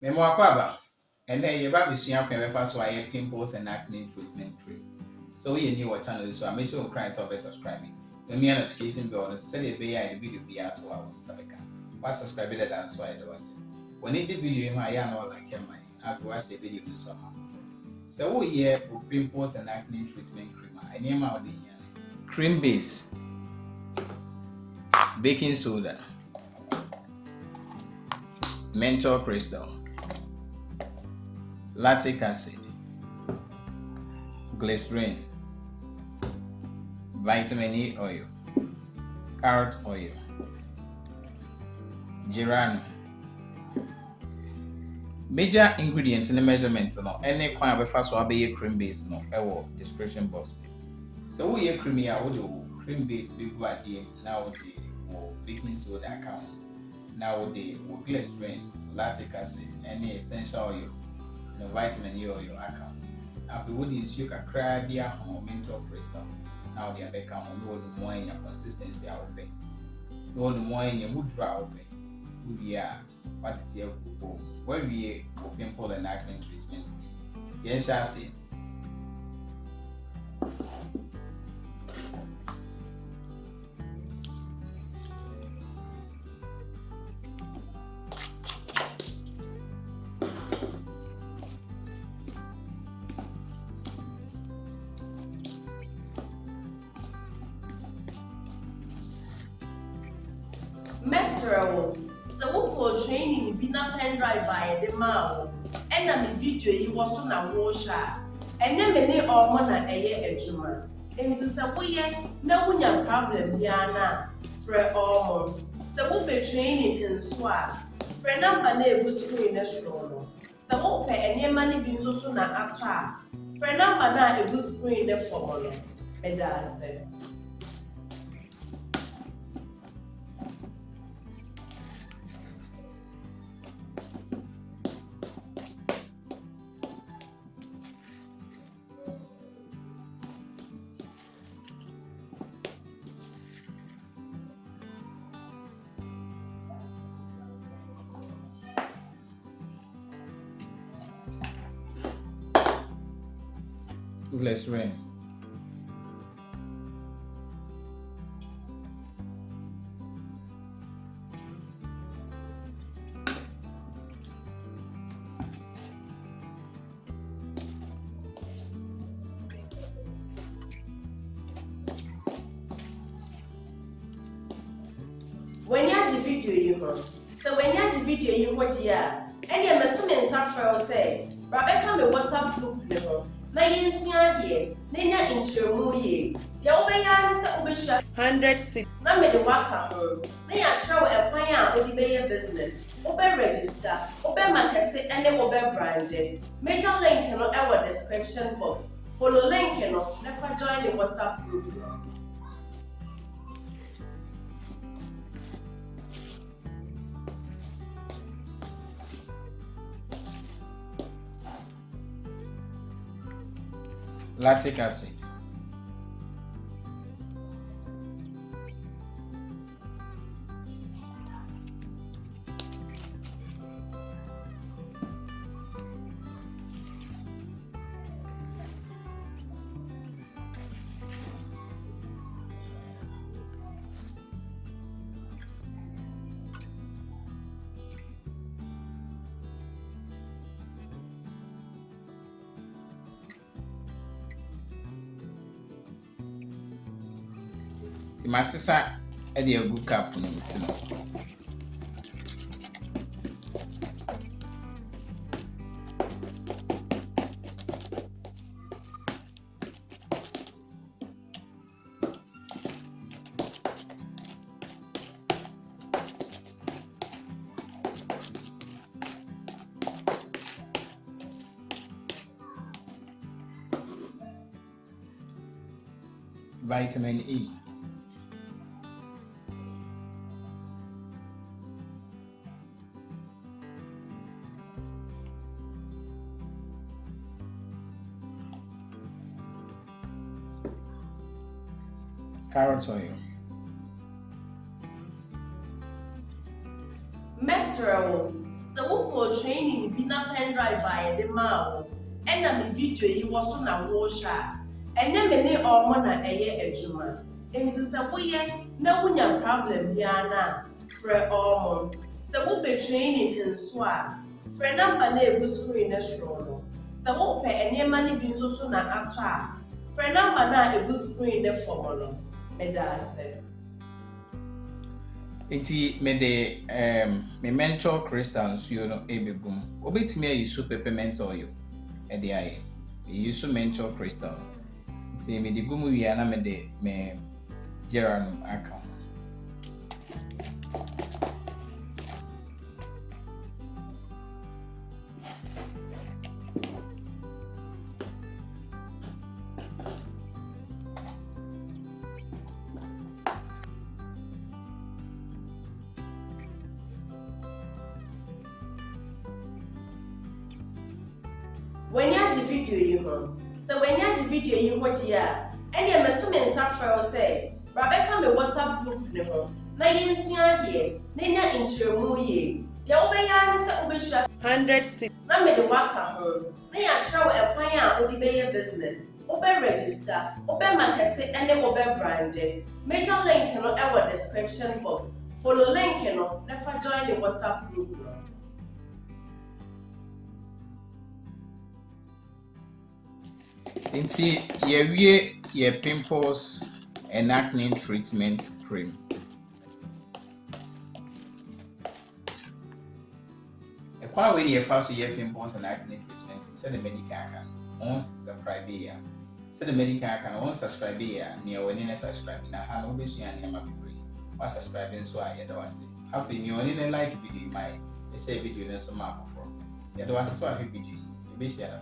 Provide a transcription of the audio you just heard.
Memo akwaba. And then you're about to see first why pimples and acne treatment cream. So you new channel, so I make sure you cry so subscribing. The me notification bell on send a video be out to our Sabeka. What subscribe that so I was. When it video in my no like my after watch the video in somehow. So we here for pimples and acne treatment cream. I name out the cream base, baking soda, menthol crystal, lactic acid, glycerin, vitamin E oil, carrot oil, geranium. Major ingredients in the measurements no any kwan abefa so abeye cream base no ewo description box. So we cream here we cream base big ade now the baking soda account. Now the glycerin, lactic acid, any essential oils, vitamin E oil account. After we use you can cry dia menthol crystal. Now they are back on no more in consistency out there. No more in your mood draw open. We are what it is where we pimple and acne treatment. Yes, I see. Mesro, so we training be na pen drive via the mouth. And na the video you was on a washer. And then many or mana a ejuma. And so we no one problem yana for all. So we be training in swap. For number name was screen as roll. So we pay any money being so na after. For number na a good screen the formula. And that's it. Glycerin, when you have the video you know. So when you have the video you want here, and you met 2 minutes after say, Rebecca me WhatsApp group level. Na yensua de na nya intremu ye ya obeya ni se obehia 106 na me de waka ho na ya kire wo ekwan a odi be business obe register obe market ene obe brand major link no e wo description box follow link no never join the WhatsApp group. lactic acid, ti masisa e de agu cup no tino. Vitamin E, carrot oil, Mesro, so we training na pen drive a yɛde maa wo ɛna me video yi wɔ so na wohwɛ a ɛnyɛ me ne ɔmo na ɛyɛ adwuma nti sɛ woyɛ na wonya problem biara na frɛ ɔmo sɛ wopɛ training nso a frɛ number na egu screen na soro no sɛ wopɛ nneɛma no bi nso so na atɔ a frɛ number na egu screen na fam no meda ase. Enti mede me mentor crystal nsuo no ebegum obetimi ayi so peppermint oil e de aye yi so mentor crystal enti mede gum wi na mede me geranum aka When you have the video you ho. So when you have the video you ho dia, any meto me nsa frɛ say, Rebecca me WhatsApp group ne ho. Na yensua de, na nya nkyerɛmu ye. Deɛ wobɛyɛ ne sɛ wobɛhwɛ 100 na me de waka ho. Na ya kyerɛ wo ɛkwan a wode bɛyɛ business. Wobɛ register, wobɛ market ɛne wobɛ brand. Major link no ɛwɔ description box. Follow link no, na fa join the WhatsApp group no. Enti ye pimples and acne treatment cream. E kwa we ye fa so ye pimples and acne treatment cream say the medical can on subscribe here. Say the medical can on subscribe here near when you subscribe na ha no be so ya na bebre. Wa subscribe so a ye da wase. Hafi ni oni na like video my share video na so ma foforo. Ye da wase so a video. E be share na